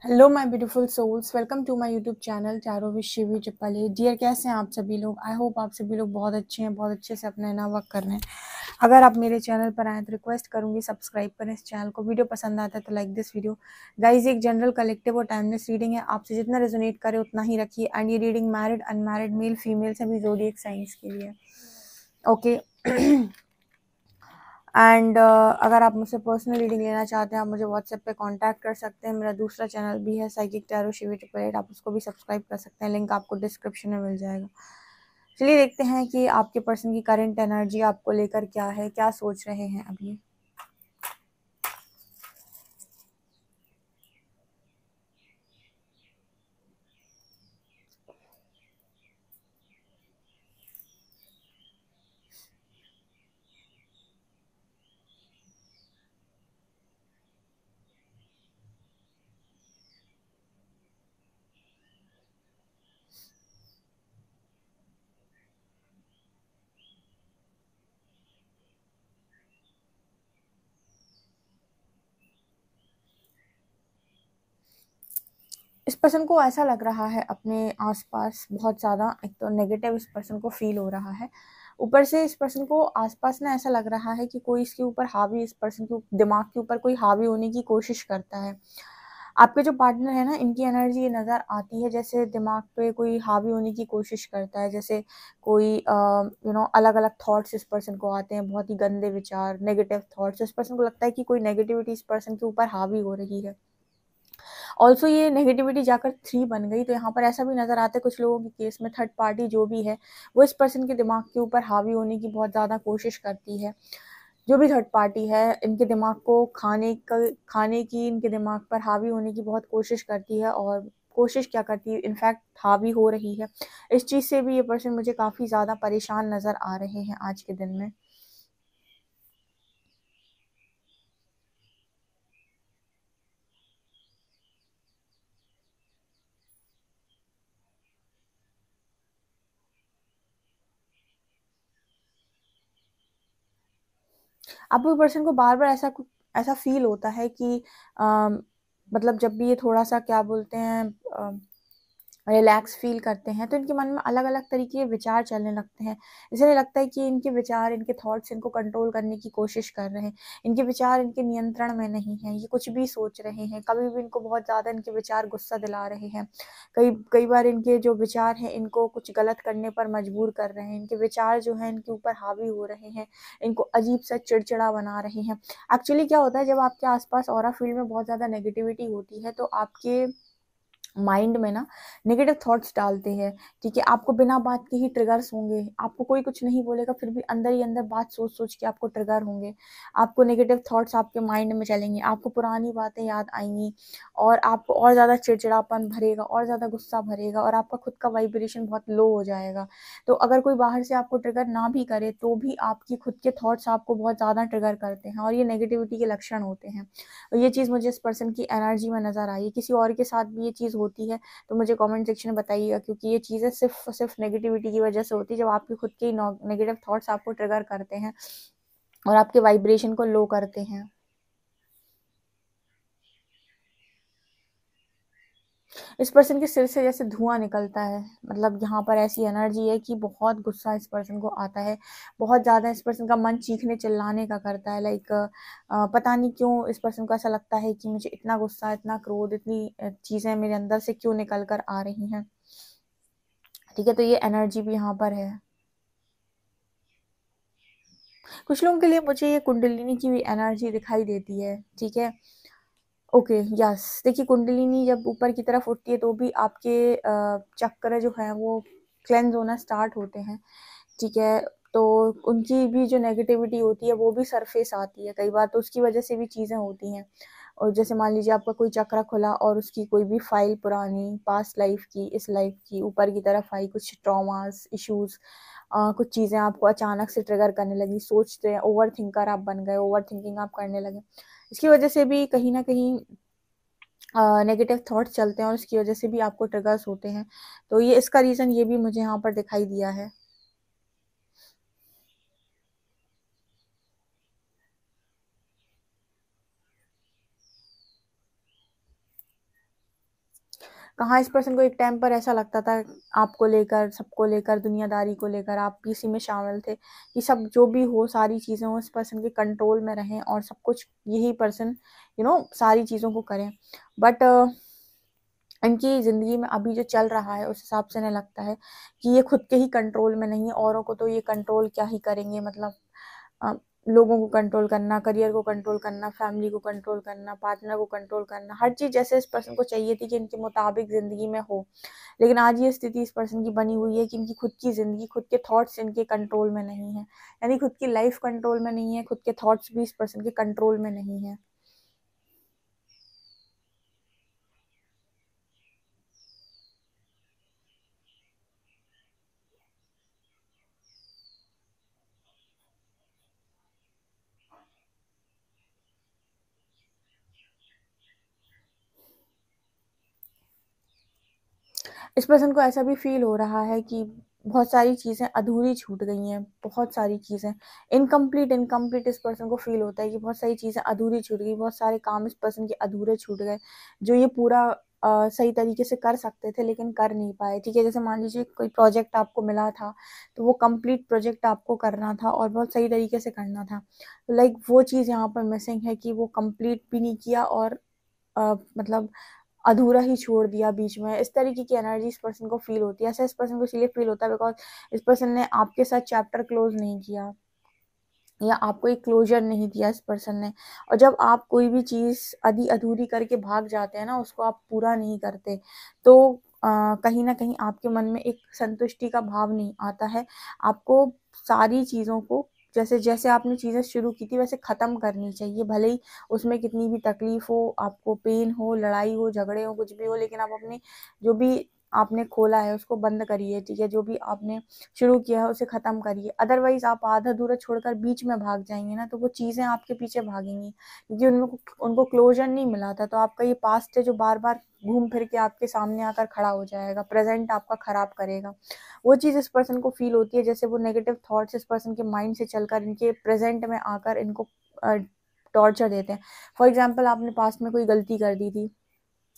Hello my beautiful souls, welcome to my YouTube channel चारों with Shivi Chippali. Dear, कैसे हैं आप सभी लोग? आई होप आप सभी लोग बहुत अच्छे हैं, बहुत अच्छे से अपना नया वर्क कर रहे हैं। अगर आप मेरे चैनल पर आए तो रिक्वेस्ट करूंगी सब्सक्राइब करें इस चैनल को। वीडियो पसंद आता है तो लाइक दिस वीडियो। गाइज, एक जनरल कलेक्टिव और टाइमलेस रीडिंग है, आपसे जितना रेजोनेट करे उतना ही रखिए। एंड ये reading married, unmarried, male female सभी ज़ोडिएक साइंस के लिए, ओके। एंड अगर आप मुझसे पर्सनल रीडिंग लेना चाहते हैं, आप मुझे व्हाट्सएप पे कांटेक्ट कर सकते हैं। मेरा दूसरा चैनल भी है साइकिक टैरो शिवी ट्रिपल, आप उसको भी सब्सक्राइब कर सकते हैं, लिंक आपको डिस्क्रिप्शन में मिल जाएगा। चलिए देखते हैं कि आपके पर्सन की करंट एनर्जी आपको लेकर क्या है, क्या सोच रहे हैं अभी। इस पर्सन को ऐसा लग रहा है अपने आसपास बहुत ज़्यादा, एक तो नेगेटिव इस पर्सन को फील हो रहा है। ऊपर से इस पर्सन को आसपास ना ऐसा लग रहा है कि कोई इसके ऊपर हावी, इस पर्सन के दिमाग के ऊपर कोई हावी होने की कोशिश करता है। आपके जो पार्टनर है ना, इनकी एनर्जी ये नज़र आती है जैसे दिमाग पे कोई हावी होने की कोशिश करता है। जैसे कोई अलग अलग थॉट्स इस पर्सन को आते हैं, बहुत ही गंदे विचार, नेगेटिव थॉट्स। इस पर्सन को लगता है कि कोई नेगेटिविटी इस पर्सन के ऊपर हावी हो रही है। ऑल्सो ये नेगेटिविटी जाकर 3 बन गई, तो यहाँ पर ऐसा भी नज़र आता है कुछ लोगों के केस में थर्ड पार्टी जो भी है वो इस पर्सन के दिमाग के ऊपर हावी होने की बहुत ज़्यादा कोशिश करती है। जो भी थर्ड पार्टी है, इनके दिमाग को खाने की, इनके दिमाग पर हावी होने की बहुत कोशिश करती है। और कोशिश क्या करती है, इनफैक्ट हावी हो रही है। इस चीज़ से भी ये पर्सन मुझे काफ़ी ज़्यादा परेशान नज़र आ रहे हैं आज के दिन में। आपको पर्सन को बार बार ऐसा फील होता है कि मतलब जब भी ये थोड़ा सा क्या बोलते हैं, रिलैक्स फील करते हैं, तो इनके मन में अलग अलग तरीके के विचार चलने लगते हैं। इसलिए लगता है कि इनके विचार, इनके थॉट्स इनको कंट्रोल करने की कोशिश कर रहे हैं। इनके विचार इनके नियंत्रण में नहीं हैं, ये कुछ भी सोच रहे हैं। कभी भी इनको बहुत ज़्यादा इनके विचार गुस्सा दिला रहे हैं। कई कई बार इनके जो विचार हैं इनको कुछ गलत करने पर मजबूर कर रहे हैं। इनके विचार जो हैं इनके ऊपर हावी हो रहे हैं, इनको अजीब सा चिड़चिड़ा बना रहे हैं। एक्चुअली क्या होता है, जब आपके आसपास ऑरा फील्ड में बहुत ज़्यादा नेगेटिविटी होती है तो आपके माइंड में ना नेगेटिव थॉट्स डालते हैं। ठीक है, आपको बिना बात के ही ट्रिगर्स होंगे। आपको कोई कुछ नहीं बोलेगा, फिर भी अंदर ही अंदर बात सोच सोच के आपको ट्रिगर होंगे। आपको नेगेटिव थॉट्स आपके माइंड में चलेंगे, आपको पुरानी बातें याद आएंगी और आपको और ज़्यादा चिड़चिड़ापन भरेगा, और ज़्यादा गुस्सा भरेगा, और आपका खुद का वाइब्रेशन बहुत लो हो जाएगा। तो अगर कोई बाहर से आपको ट्रिगर ना भी करे तो भी आपकी खुद के थॉट्स आपको बहुत ज़्यादा ट्रिगर करते हैं, और ये नेगेटिविटी के लक्षण होते हैं। और ये चीज़ मुझे इस पर्सन की एनर्जी में नज़र आई है। किसी और के साथ भी ये चीज़ होती है तो मुझे कमेंट सेक्शन में बताइएगा, क्योंकि ये चीज़ें सिर्फ नेगेटिविटी की वजह से होती है। जब आपके खुद के नेगेटिव थॉट्स आपको ट्रिगर करते हैं और आपके वाइब्रेशन को लो करते हैं। इस पर्सन के सिर से जैसे धुआं निकलता है, मतलब यहाँ पर ऐसी एनर्जी है कि बहुत गुस्सा इस पर्सन को आता है। बहुत ज़्यादा इस पर्सन का मन चीखने चिल्लाने का करता है। लाइक पता नहीं क्यों इस पर्सन को ऐसा लगता है कि मुझे इतना गुस्सा, इतना क्रोध, इतनी चीज़ें मेरे अंदर से क्यों निकल कर आ रही हैं। ठीक है, तो ये एनर्जी भी यहाँ पर है। कुछ लोगों के लिए मुझे ये कुंडलिनी की भी एनर्जी दिखाई देती है। ठीक है, ओके, यस। देखिए, कुंडलिनी जब ऊपर की तरफ उठती है तो भी आपके चक्र जो है वो क्लेंज होना स्टार्ट होते हैं। ठीक है, तो उनकी भी जो नेगेटिविटी होती है वो भी सरफेस आती है कई बार, तो उसकी वजह से भी चीज़ें होती हैं। और जैसे मान लीजिए आपका कोई चक्र खुला और उसकी कोई भी फाइल पुरानी पास्ट लाइफ की, इस लाइफ की ऊपर की तरफ आई, कुछ ट्रॉमास, इश्यूज, कुछ चीज़ें आपको अचानक से ट्रिगर करने लगी, सोचते हैं, ओवर थिंकर आप बन गए, ओवर थिंकिंग आप करने लगे। इसकी वजह से भी कहीं ना कहीं नेगेटिव थॉट्स चलते हैं, और इसकी वजह से भी आपको ट्रिगर्स होते हैं। तो ये इसका रीज़न ये भी मुझे यहाँ पर दिखाई दिया है। कहाँ इस पर्सन को एक टाइम पर ऐसा लगता था आपको लेकर, सबको लेकर, दुनियादारी को लेकर, आप भी इसी में शामिल थे कि सब जो भी हो, सारी चीज़ें हो इस पर्सन के कंट्रोल में रहें और सब कुछ यही पर्सन सारी चीज़ों को करें। बट इनकी ज़िंदगी में अभी जो चल रहा है उस हिसाब से इन्हें लगता है कि ये खुद के ही कंट्रोल में नहीं है, औरों को तो ये कंट्रोल क्या ही करेंगे। मतलब अ, लोगों को कंट्रोल करना, करियर को कंट्रोल करना, फैमिली को कंट्रोल करना, पार्टनर को कंट्रोल करना, हर चीज़ जैसे इस पर्सन को चाहिए थी कि इनके मुताबिक ज़िंदगी में हो। लेकिन आज ये स्थिति इस पर्सन की बनी हुई है कि इनकी खुद की ज़िंदगी, खुद के थॉट्स इनके कंट्रोल में नहीं है। यानी खुद की लाइफ कंट्रोल में नहीं है, खुद के थॉट्स भी इस पर्सन के कंट्रोल में नहीं है। इस पर्सन को ऐसा भी फील हो रहा है कि बहुत सारी चीज़ें अधूरी छूट गई हैं, बहुत सारी चीज़ें इनकम्प्लीट इनकम्प्लीट इस पर्सन को फील होता है कि बहुत सारी चीज़ें अधूरी छूट गई, बहुत सारे काम इस पर्सन के अधूरे छूट गए, जो ये पूरा सही तरीके से कर सकते थे लेकिन कर नहीं पाए। ठीक है, जैसे मान लीजिए कोई प्रोजेक्ट आपको मिला था, तो वो कंप्लीट प्रोजेक्ट आपको करना था और बहुत सही तरीके से करना था। तो लाइक वो चीज़ यहाँ पर मिसिंग है कि वो कंप्लीट भी नहीं किया और मतलब अधूरा ही छोड़ दिया बीच में। इस तरीके की एनर्जी इस पर्सन को फील होती है। ऐसा इस पर्सन को इसलिए फील होता है बिकॉज इस पर्सन ने आपके साथ चैप्टर क्लोज नहीं किया या आपको एक क्लोजर नहीं दिया इस पर्सन ने। और जब आप कोई भी चीज़ आधी अधूरी करके भाग जाते हैं ना, उसको आप पूरा नहीं करते, तो कहीं ना कहीं आपके मन में एक संतुष्टि का भाव नहीं आता है। आपको सारी चीज़ों को जैसे जैसे आपने चीज़ें शुरू की थी वैसे ख़त्म करनी चाहिए, भले ही उसमें कितनी भी तकलीफ हो, आपको पेन हो, लड़ाई हो, झगड़े हो, कुछ भी हो, लेकिन आप अपने जो भी आपने खोला है उसको बंद करिए। ठीक है, जो भी आपने शुरू किया है उसे ख़त्म करिए। अदरवाइज़ आप आधा अधूरा छोड़कर बीच में भाग जाएंगे ना, तो वो चीज़ें आपके पीछे भागेंगी क्योंकि उनको क्लोजर नहीं मिला था। तो आपका ये पास्ट है जो बार बार घूम फिर के आपके सामने आकर खड़ा हो जाएगा, प्रेजेंट आपका खराब करेगा। वो चीज़ इस पर्सन को फील होती है, जैसे वो नेगेटिव थॉट्स इस पर्सन के माइंड से चलकर इनके प्रेजेंट में आकर इनको टॉर्चर देते हैं। फॉर एग्जाम्पल, आपने पास्ट में कोई गलती कर दी थी,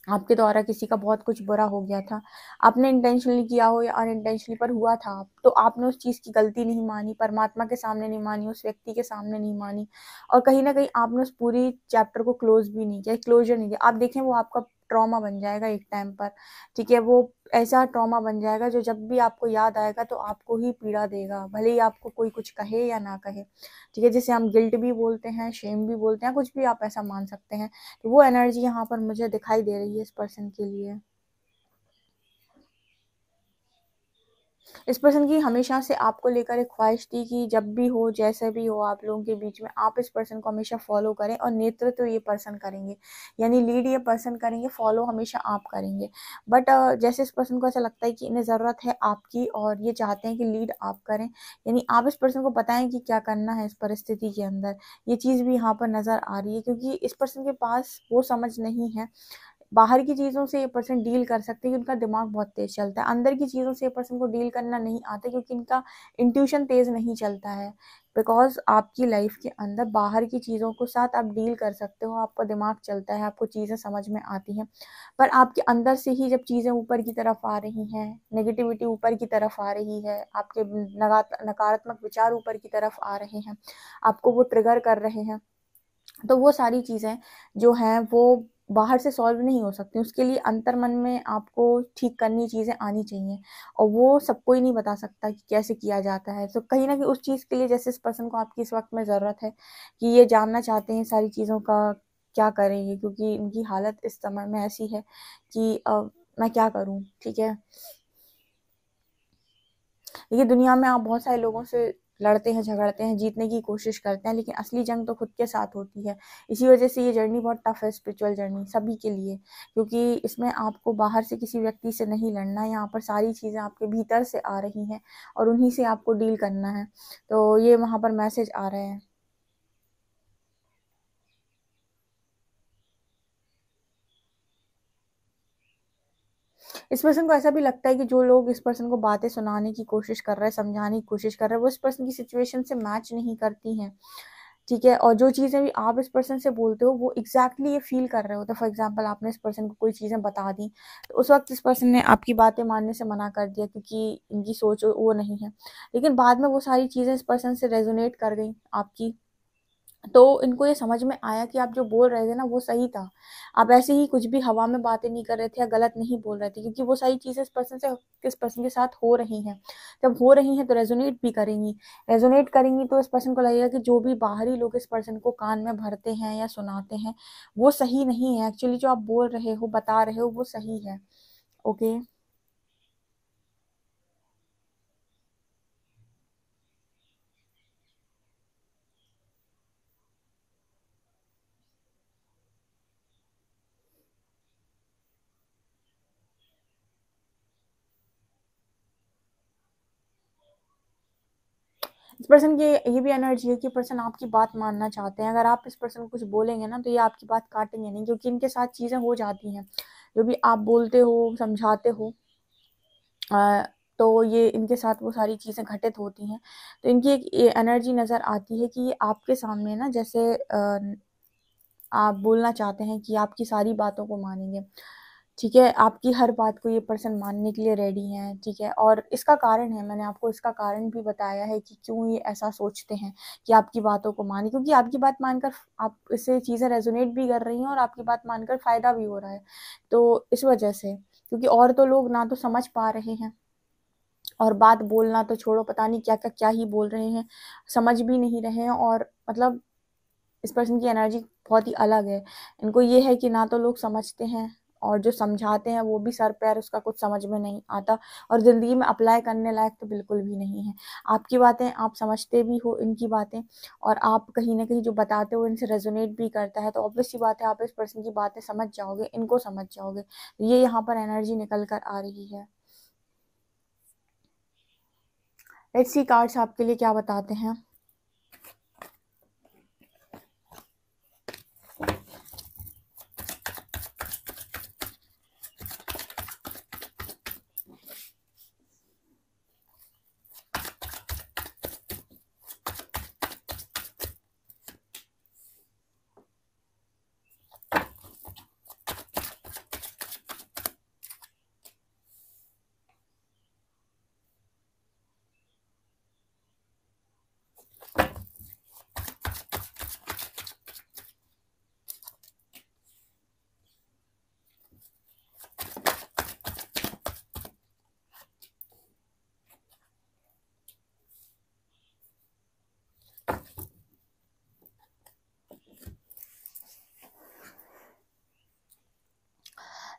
आपके द्वारा किसी का बहुत कुछ बुरा हो गया था, आपने इंटेंशनली किया हो या अनइंटेंशनली पर हुआ था, तो आपने उस चीज़ की गलती नहीं मानी, परमात्मा के सामने नहीं मानी, उस व्यक्ति के सामने नहीं मानी, और कहीं ना कहीं आपने उस पूरी चैप्टर को क्लोज भी नहीं किया, क्लोजर नहीं दिया। आप देखें वो आपका ट्रॉमा बन जाएगा एक टाइम पर। ठीक है, वो ऐसा ट्रॉमा बन जाएगा जो जब भी आपको याद आएगा तो आपको ही पीड़ा देगा, भले ही आपको कोई कुछ कहे या ना कहे। ठीक है, जिसे हम गिल्ट भी बोलते हैं, शेम भी बोलते हैं, कुछ भी आप ऐसा मान सकते हैं। तो वो एनर्जी यहाँ पर मुझे दिखाई दे रही है इस पर्सन के लिए। इस पर्सन की हमेशा से आपको लेकर एक ख्वाहिश थी कि जब भी हो, जैसे भी हो, आप लोगों के बीच में आप इस पर्सन को हमेशा फॉलो करें और नेतृत्व तो ये पर्सन करेंगे, यानी लीड ये पर्सन करेंगे, फॉलो हमेशा आप करेंगे। बट जैसे इस पर्सन को ऐसा लगता है कि इन्हें ज़रूरत है आपकी और ये चाहते हैं कि लीड आप करें, यानी आप इस पर्सन को बताएं कि क्या करना है इस परिस्थिति के अंदर। ये चीज़ भी यहाँ पर नज़र आ रही है क्योंकि इस पर्सन के पास वो समझ नहीं है। बाहर की चीज़ों से ये पर्सन डील कर सकते हैं कि उनका दिमाग बहुत तेज़ चलता है, अंदर की चीज़ों से ये पर्सन को डील करना नहीं आता क्योंकि इनका इंट्यूशन तेज़ नहीं चलता है। बिकॉज़ आपकी लाइफ के अंदर बाहर की चीज़ों को साथ आप डील कर सकते हो, आपका दिमाग चलता है, आपको चीज़ें समझ में आती हैं, पर आपके अंदर से ही जब चीज़ें ऊपर की तरफ आ रही हैं, नेगेटिविटी ऊपर की तरफ आ रही है, आपके नकारात्मक विचार ऊपर की तरफ आ रहे हैं, आपको वो ट्रिगर कर रहे हैं, तो वो सारी चीज़ें जो हैं वो बाहर से सॉल्व नहीं हो सकती। उसके लिए अंतर मन में आपको ठीक करनी चीज़ें आनी चाहिए और वो सब कोई नहीं बता सकता कि कैसे किया जाता है। तो कहीं न कहीं उस चीज़ के लिए जैसे इस पर्सन को आपकी इस वक़्त में ज़रूरत है कि ये जानना चाहते हैं सारी चीज़ों का क्या करेंगे, क्योंकि इनकी हालत इस समय में ऐसी है कि मैं क्या करूँ? ठीक है। देखिए, दुनिया में आप बहुत सारे लोगों से लड़ते हैं, झगड़ते हैं, जीतने की कोशिश करते हैं, लेकिन असली जंग तो खुद के साथ होती है। इसी वजह से ये जर्नी बहुत टफ है, स्पिरिचुअल जर्नी सभी के लिए, क्योंकि इसमें आपको बाहर से किसी व्यक्ति से नहीं लड़ना है, यहाँ पर सारी चीज़ें आपके भीतर से आ रही हैं और उन्हीं से आपको डील करना है। तो ये वहाँ पर मैसेज आ रहे हैं। इस पर्सन को ऐसा भी लगता है कि जो लोग इस पर्सन को बातें सुनाने की कोशिश कर रहे हैं, समझाने की कोशिश कर रहे हैं, वो इस पर्सन की सिचुएशन से मैच नहीं करती हैं। ठीक है। और जो चीज़ें भी आप इस पर्सन से बोलते हो वो एग्जैक्टली ये फील कर रहे होते हैं। फॉर एग्जांपल आपने इस पर्सन को कोई चीज़ें बता दी, तो उस वक्त इस पर्सन ने आपकी बातें मानने से मना कर दिया क्योंकि इनकी सोच वो नहीं है, लेकिन बाद में वो सारी चीज़ें इस पर्सन से रेजोनेट कर गई आपकी, तो इनको ये समझ में आया कि आप जो बोल रहे थे ना वो सही था। आप ऐसे ही कुछ भी हवा में बातें नहीं कर रहे थे या गलत नहीं बोल रहे थे, क्योंकि वो सारी चीज़ें इस पर्सन के साथ हो रही हैं। जब हो रही हैं तो रेजोनेट भी करेंगी। रेजोनेट करेंगी तो इस पर्सन को लगेगा कि जो भी बाहरी लोग इस पर्सन को कान में भरते हैं या सुनाते हैं वो सही नहीं है। एक्चुअली जो आप बोल रहे हो, बता रहे हो वो सही है। ओके। इस पर्सन की ये भी एनर्जी है कि पर्सन आपकी बात मानना चाहते हैं। अगर आप इस पर्सन को कुछ बोलेंगे ना तो ये आपकी बात काटेंगे नहीं, क्योंकि इनके साथ चीज़ें हो जाती हैं। जो भी आप बोलते हो, समझाते हो, अ, तो ये इनके साथ वो सारी चीज़ें घटित होती हैं। तो इनकी एक ये एनर्जी नज़र आती है कि ये आपके सामने ना जैसे आप बोलना चाहते हैं कि आपकी सारी बातों को मानेंगे। ठीक है, आपकी हर बात को ये पर्सन मानने के लिए रेडी हैं, ठीक है। और इसका कारण है, मैंने आपको इसका कारण भी बताया है कि क्यों ये ऐसा सोचते हैं कि आपकी बातों को माने, क्योंकि आपकी बात मानकर आप इससे चीज़ें रेजोनेट भी कर रही हैं और आपकी बात मानकर फ़ायदा भी हो रहा है। तो इस वजह से, क्योंकि और तो लोग ना तो समझ पा रहे हैं, और बात बोलना तो छोड़ो, पता नहीं क्या ही बोल रहे हैं, समझ भी नहीं रहे हैं। और मतलब इस पर्सन की एनर्जी बहुत ही अलग है। इनको ये है कि ना तो लोग समझते हैं, और जो समझाते हैं वो भी सर पैर उसका कुछ समझ में नहीं आता, और ज़िंदगी में अप्लाई करने लायक तो बिल्कुल भी नहीं है। आपकी बातें आप समझते भी हो, इनकी बातें, और आप कहीं न कहीं जो बताते हो इनसे रेज़ोनेट भी करता है, तो ऑब्वियस सी बात है आप इस पर्सन की बातें समझ जाओगे, इनको समझ जाओगे। ये यहाँ पर एनर्जी निकल कर आ रही है। लेट्स सी कार्ड्स आपके लिए क्या बताते हैं।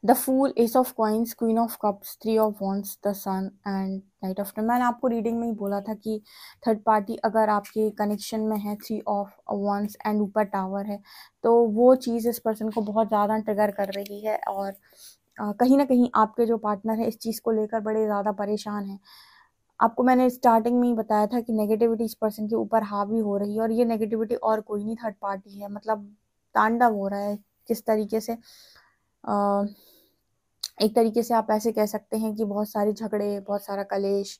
The fool, ace of coins, queen of cups, three of wands, the sun and knight of time. मैंने आपको रीडिंग में ही बोला था कि थर्ड पार्टी अगर आपके कनेक्शन में है, थ्री ऑफ वॉन्ड्स एंड ऊपर टावर है, तो वो चीज़ इस पर्सन को बहुत ज़्यादा ट्रिगर कर रही है। और कहीं ना कहीं आपके जो पार्टनर है इस चीज़ को लेकर बड़े ज़्यादा परेशान हैं। आपको मैंने स्टार्टिंग में ही बताया था कि नेगेटिविटी इस पर्सन के ऊपर हावी हो रही है, और ये नेगेटिविटी और कोई नहीं, थर्ड पार्टी है। मतलब तांडव हो रहा है किस तरीके से, एक तरीके से आप ऐसे कह सकते हैं कि बहुत सारे झगड़े, बहुत सारा कलेश,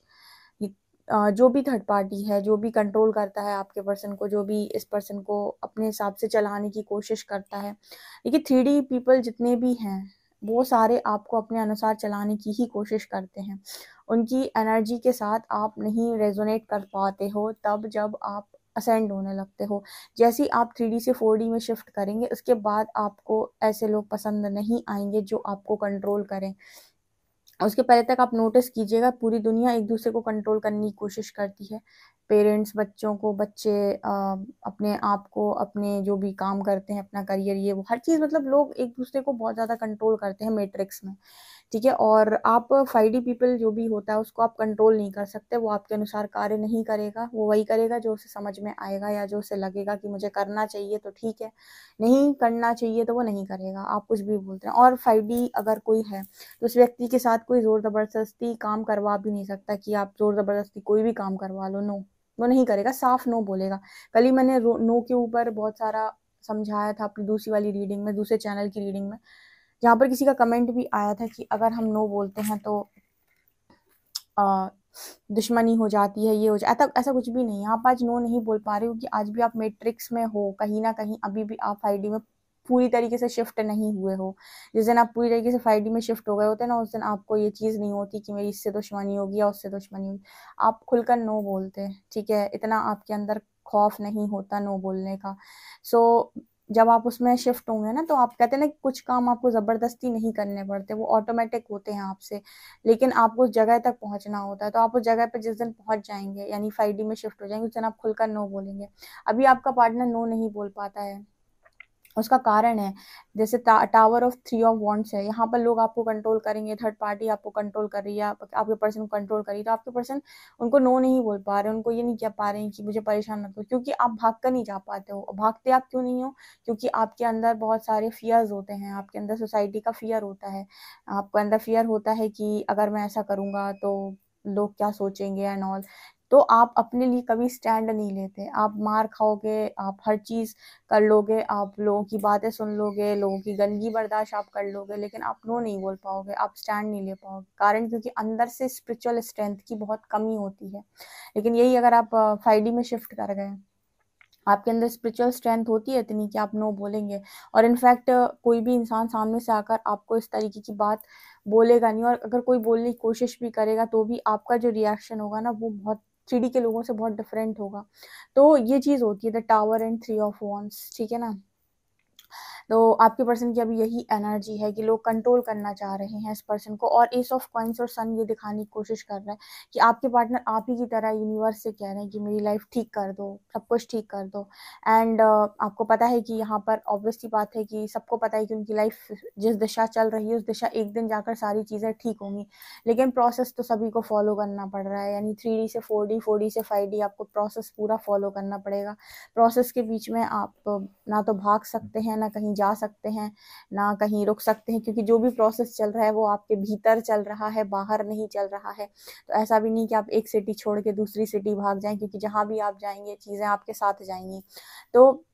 जो भी थर्ड पार्टी है, जो भी कंट्रोल करता है आपके पर्सन को, जो भी इस पर्सन को अपने हिसाब से चलाने की कोशिश करता है, देखिए 3D पीपल जितने भी हैं वो सारे आपको अपने अनुसार चलाने की ही कोशिश करते हैं। उनकी एनर्जी के साथ आप नहीं रेजोनेट कर पाते हो तब जब आप असेंड होने लगते हो। जैसे ही आप 3D से 4D में शिफ्ट करेंगे उसके बाद आपको ऐसे लोग पसंद नहीं आएंगे जो आपको कंट्रोल करें। उसके पहले तक आप नोटिस कीजिएगा, पूरी दुनिया एक दूसरे को कंट्रोल करने की कोशिश करती है। पेरेंट्स बच्चों को, बच्चे अपने आप को, अपने जो भी काम करते हैं, अपना करियर, ये वो हर चीज़, मतलब लोग एक दूसरे को बहुत ज़्यादा कंट्रोल करते हैं मैट्रिक्स में। ठीक है, और आप 5D पीपल जो भी होता है उसको आप कंट्रोल नहीं कर सकते। वो आपके अनुसार कार्य नहीं करेगा, वो वही करेगा जो उसे समझ में आएगा या जो उसे लगेगा कि मुझे करना चाहिए तो ठीक है, नहीं करना चाहिए तो वो नहीं करेगा। आप कुछ भी बोलते हैं। और 5D अगर कोई है तो उस व्यक्ति के साथ कोई ज़ोर ज़बरदस्ती काम करवा भी नहीं सकता कि आप ज़ोर ज़बरदस्ती कोई भी काम करवा लो। नो, वो नहीं करेगा, साफ नो बोलेगा। कल ही मैंने नो के ऊपर बहुत सारा समझाया था अपनी दूसरी वाली रीडिंग में, दूसरे चैनल की रीडिंग में, जहाँ पर किसी का कमेंट भी आया था कि अगर हम नो बोलते हैं तो दुश्मनी हो जाती है, ये हो जाता, ऐसा कुछ भी नहीं है। आप आज नो नहीं बोल पा रहे हो कि आज भी आप मैट्रिक्स में हो, कहीं ना कहीं अभी भी आप 5D में पूरी तरीके से शिफ्ट नहीं हुए हो। जिस दिन आप पूरी तरीके से 5D में शिफ्ट हो गए होते ना, उस दिन आपको ये चीज़ नहीं होती कि मेरी इससे दुश्मनी होगी या उससे दुश्मनी होगी। आप खुलकर नो बोलते, ठीक है, इतना आपके अंदर खौफ नहीं होता नो बोलने का। सो जब आप उसमें शिफ्ट होंगे ना, तो आप कहते हैं ना कि कुछ काम आपको ज़बरदस्ती नहीं करने पड़ते, वो ऑटोमेटिक होते हैं आपसे। लेकिन आपको उस जगह तक पहुंचना होता है, तो आप उस जगह पे जिस दिन पहुंच जाएंगे, यानी 5D में शिफ्ट हो जाएंगे, उस दिन आप खुलकर नो बोलेंगे। अभी आपका पार्टनर नो नहीं बोल पाता है, उसका कारण है, जैसे टावर ऑफ 3 ऑफ वॉन्ड्स है, यहाँ पर लोग आपको कंट्रोल करेंगे, थर्ड पार्टी आपको कंट्रोल कर रही है, आपके पर्सन को कंट्रोल कर रही है, तो आपके पर्सन उनको नो नहीं बोल पा रहे, उनको ये नहीं कह पा रहे हैं कि मुझे परेशान मत करो, क्योंकि आप भाग कर नहीं जा पाते हो। भागते आप क्यों नहीं हो? क्योंकि आपके अंदर बहुत सारे फियर्स होते हैं, आपके अंदर सोसाइटी का फियर होता है, आपके अंदर फियर होता है कि अगर मैं ऐसा करूंगा तो लोग क्या सोचेंगे एंड ऑल। तो आप अपने लिए कभी स्टैंड नहीं लेते, आप मार खाओगे, आप हर चीज कर लोगे, आप लोगों की बातें सुन लोगे, लोगों की गंदगी बर्दाश्त आप कर लोगे, लेकिन आप नो नहीं बोल पाओगे, आप स्टैंड नहीं ले पाओगे। कारण क्योंकि अंदर से स्पिरिचुअल स्ट्रेंथ की बहुत कमी होती है। लेकिन यही अगर आप 5D में शिफ्ट कर गए, आपके अंदर स्पिरिचुअल स्ट्रेंथ होती है इतनी कि आप नो बोलेंगे। और इनफैक्ट कोई भी इंसान सामने से आकर आपको इस तरीके की बात बोलेगा नहीं, और अगर कोई बोलने की कोशिश भी करेगा तो भी आपका जो रिएक्शन होगा ना, वो बहुत 3D के लोगों से बहुत डिफरेंट होगा। तो ये चीज होती है the tower and 3 of wands, ठीक है ना। तो आपके पर्सन की अभी यही एनर्जी है कि लोग कंट्रोल करना चाह रहे हैं इस पर्सन को, और एस ऑफ कॉइंस और सन ये दिखाने की कोशिश कर रहा है कि आपके पार्टनर आप ही की तरह यूनिवर्स से कह रहे हैं कि मेरी लाइफ ठीक कर दो, सब कुछ ठीक कर दो। एंड आपको पता है कि यहाँ पर ऑब्वियस सी बात है कि सबको पता है कि उनकी लाइफ जिस दिशा चल रही है उस दिशा एक दिन जाकर सारी चीज़ें ठीक होंगी, लेकिन प्रोसेस तो सभी को फॉलो करना पड़ रहा है। यानी 3D से 4D, 4D से 5D, आपको प्रोसेस पूरा फॉलो करना पड़ेगा। प्रोसेस के बीच में आप ना तो भाग सकते हैं, ना कहीं जा सकते हैं, ना कहीं रुक सकते हैं, क्योंकि जो भी प्रोसेस चल रहा है वो आपके भीतर चल रहा है, बाहर नहीं चल रहा है। तो ऐसा भी नहीं कि आप एक सिटी छोड़ के दूसरी सिटी भाग जाएं, क्योंकि जहां भी आप जाएंगे चीज़ें आपके साथ जाएंगी। तो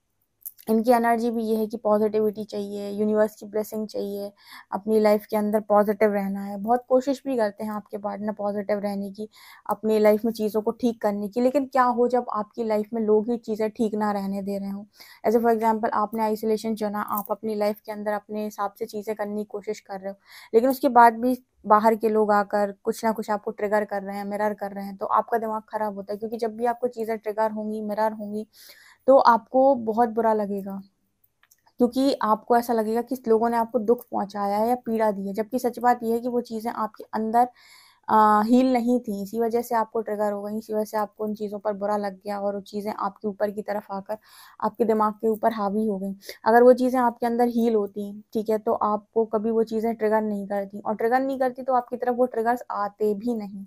इनकी एनर्जी भी ये है कि पॉजिटिविटी चाहिए, यूनिवर्स की ब्लेसिंग चाहिए, अपनी लाइफ के अंदर पॉजिटिव रहना है। बहुत कोशिश भी करते हैं आपके पार्टनर पॉजिटिव रहने की, अपनी लाइफ में चीज़ों को ठीक करने की, लेकिन क्या हो जब आपकी लाइफ में लोग ही चीज़ें ठीक ना रहने दे रहे हों। ऐसे फॉर एग्जांपल आपने आइसोलेशन चुना, आप अपनी लाइफ के अंदर अपने हिसाब से चीज़ें करने की कोशिश कर रहे हो, लेकिन उसके बाद भी बाहर के लोग आकर कुछ ना कुछ आपको ट्रिगर कर रहे हैं, मिरर कर रहे हैं, तो आपका दिमाग खराब होता है। क्योंकि जब भी आपको चीज़ें ट्रिगर होंगी, मिरर होंगी, तो आपको बहुत बुरा लगेगा, क्योंकि आपको ऐसा लगेगा कि लोगों ने आपको दुख पहुंचाया है या पीड़ा दी है, जबकि सच बात यह है कि वो चीज़ें आपके अंदर हील नहीं थी, इसी वजह से आपको ट्रिगर हो गई, इसी वजह से आपको उन चीज़ों पर बुरा लग गया और वो चीज़ें आपके ऊपर की तरफ आकर आपके दिमाग के ऊपर हावी हो गई। अगर वो चीज़ें आपके अंदर हील होती, ठीक है, तो आपको कभी वो चीज़ें ट्रिगर नहीं करती, और ट्रिगर नहीं करती तो आपकी तरफ वो ट्रिगर्स आते भी नहीं,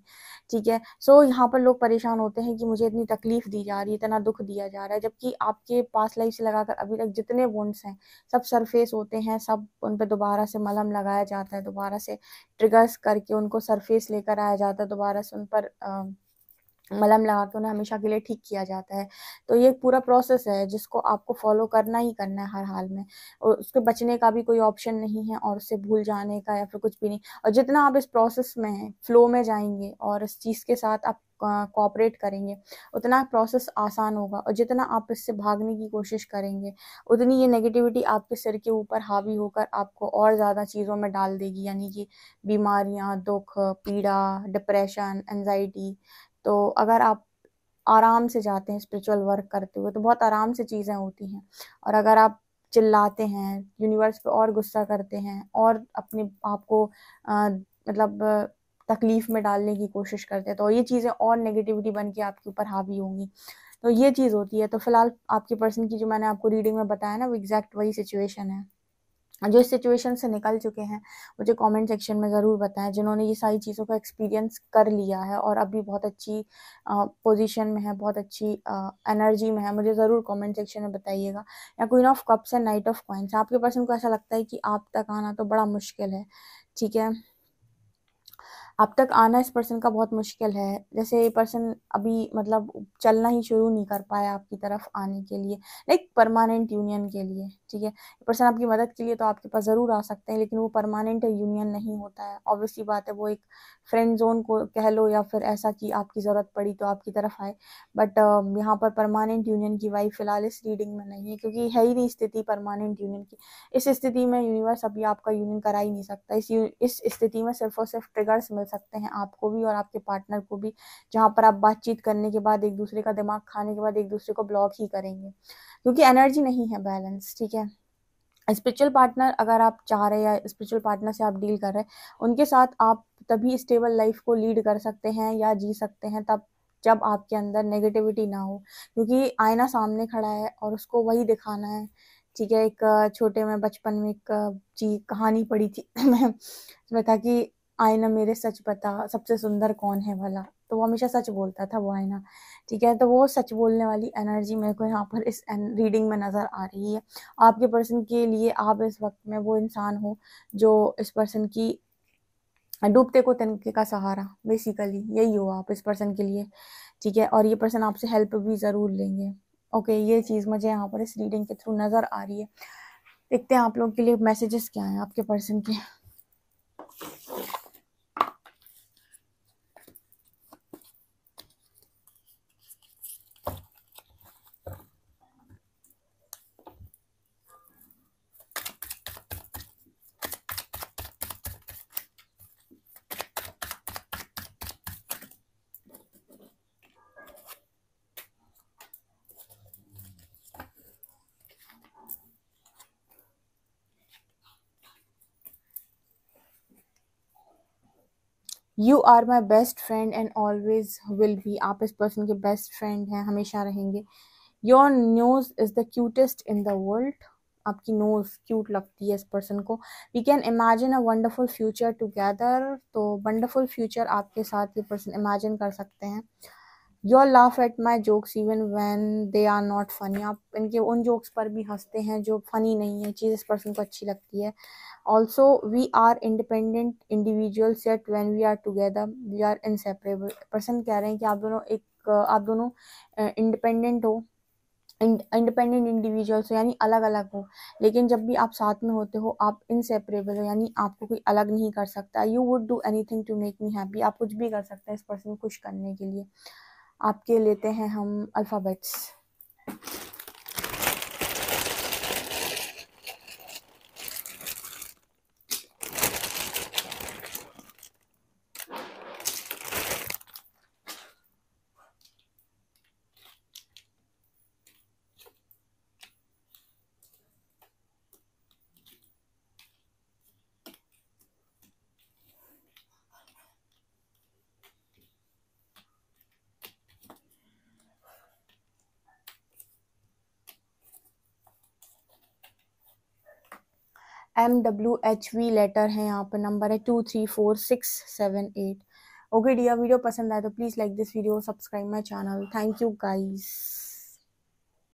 ठीक है। सो यहाँ पर लोग परेशान होते हैं कि मुझे इतनी तकलीफ दी जा रही है, इतना दुख दिया जा रहा है, जबकि आपके पास लाइफ से लगाकर अभी तक जितने वुंड्स हैं सब सरफेस होते हैं, सब उन पर दोबारा से मलहम लगाया जाता है, दोबारा से ट्रिगर्स करके उनको सरफेस लेकर आया जाता है, दोबारा से उन पर मलहम लगा के उन्हें हमेशा के लिए ठीक किया जाता है। तो ये पूरा प्रोसेस है जिसको आपको फॉलो करना ही करना है हर हाल में, और उसके बचने का भी कोई ऑप्शन नहीं है, और उससे भूल जाने का या फिर कुछ भी नहीं। और जितना आप इस प्रोसेस में फ्लो में जाएंगे और इस चीज़ के साथ आप कोऑपरेट करेंगे, उतना प्रोसेस आसान होगा, और जितना आप इससे भागने की कोशिश करेंगे, उतनी ये नेगेटिविटी आपके सिर के ऊपर हावी होकर आपको और ज़्यादा चीज़ों में डाल देगी, यानी कि बीमारियां, दुख, पीड़ा, डिप्रेशन, एंजाइटी। तो अगर आप आराम से जाते हैं स्पिरिचुअल वर्क करते हुए, तो बहुत आराम से चीज़ें होती हैं। और अगर आप चिल्लाते हैं, यूनिवर्स पे और गुस्सा करते हैं, और अपने आप को मतलब तकलीफ में डालने की कोशिश करते हैं, तो ये चीज़ें और नेगेटिविटी बन के आपके ऊपर हावी होंगी। तो ये चीज़ होती है। तो फिलहाल आपके पर्सन की जो मैंने आपको रीडिंग में बताया ना, वो एग्जैक्ट वही सिचुएशन है। जो इस सिचुएशन से निकल चुके हैं, मुझे कमेंट सेक्शन में ज़रूर बताएं। जिन्होंने ये सारी चीज़ों का एक्सपीरियंस कर लिया है और अभी बहुत अच्छी पोजीशन में है, बहुत अच्छी एनर्जी में है, मुझे ज़रूर कमेंट सेक्शन में बताइएगा। या queen of cups and knight of coins, आपके पर्सन को ऐसा लगता है कि आप तक आना तो बड़ा मुश्किल है, ठीक है। अब तक आना इस पर्सन का बहुत मुश्किल है, जैसे ये पर्सन अभी मतलब चलना ही शुरू नहीं कर पाया आपकी तरफ आने के लिए, लाइक परमानेंट यूनियन के लिए, ठीक है। ये पर्सन आपकी मदद के लिए तो आपके पास ज़रूर आ सकते हैं, लेकिन वो परमानेंट यूनियन नहीं होता है। ऑब्वियसली बात है, वो एक फ्रेंड जोन को कह लो या फिर ऐसा कि आपकी ज़रूरत पड़ी तो आपकी तरफ आए, बट यहाँ पर परमानेंट यूनियन की वाइब फिलहाल इस रीडिंग में नहीं है, क्योंकि है ही नहीं स्थिति परमानेंट यूनियन की। इस स्थिति में यूनिवर्स अभी आपका यूनियन करा ही नहीं सकता। इस स्थिति में सिर्फ और सिर्फ ट्रिगर्स मिल सकते हैं आपको भी और आपके पार्टनर को भी, जहाँ पर आप बातचीत करने के बाद एक दूसरे का दिमाग खाने के बाद एक दूसरे को ब्लॉक ही करेंगे, क्योंकि एनर्जी नहीं है बैलेंस, ठीक है। स्पिरिचुअल पार्टनर अगर आप चाह रहे हैं या स्पिरिचुअल पार्टनर से आप डील कर रहे हैं, उनके साथ आप तभी स्टेबल लाइफ को लीड कर सकते हैं या जी सकते हैं तब जब आपके अंदर नेगेटिविटी ना हो, क्योंकि आईना सामने खड़ा है और उसको वही दिखाना है, ठीक है। एक छोटे में बचपन में एक चीज कहानी पढ़ी थी मैं, उसमें था कि आईना मेरे सच बता सबसे सुंदर कौन है भला, तो वो हमेशा सच बोलता था वो आईना, ठीक है। तो वो सच बोलने वाली एनर्जी मेरे को यहाँ पर इस रीडिंग में नजर आ रही है। आपके पर्सन के लिए आप इस वक्त में वो इंसान हो जो इस पर्सन की डूबते को तिनके का सहारा, बेसिकली यही हो आप इस पर्सन के लिए, ठीक है। और ये पर्सन आपसे हेल्प भी ज़रूर लेंगे। ओके, ये चीज़ मुझे यहाँ पर इस रीडिंग के थ्रू नज़र आ रही है। देखते हैं आप लोगों के लिए मैसेजेस क्या हैं आपके पर्सन के। You are my best friend and always will be. आप इस पर्सन के बेस्ट फ्रेंड हैं, हमेशा रहेंगे। Your nose is the cutest in the world. आपकी नोज क्यूट लगती है इस पर्सन को। We can imagine a wonderful future together. तो वंडरफुल फ्यूचर आपके साथ ये पर्सन इमेजिन कर सकते हैं। Your laugh at my jokes even when they are not funny. आप इनके उन जोक्स पर भी हंसते हैं जो फनी नहीं है, चीज़ इस पर्सन को अच्छी लगती है। Also we are independent individuals yet when we are together we are inseparable. Person कह रहे हैं कि आप दोनों इंडिपेंडेंट हो, इंडिपेंडेंट इंडिविजुअल्स हो, यानी अलग अलग हो, लेकिन जब भी आप साथ में होते हो आप इनसेपरेबल हो, यानी आपको कोई अलग नहीं कर सकता। You would do anything to make me happy. आप कुछ भी कर सकते हैं इस पर्सन को खुश करने के लिए। आपके लेते हैं हम अल्फ़ाबेट्स। MWHV लेटर है, यहाँ पर नंबर है 234678। ओके डियर, वीडियो पसंद आए तो please like this video, subscribe my channel. Thank you guys.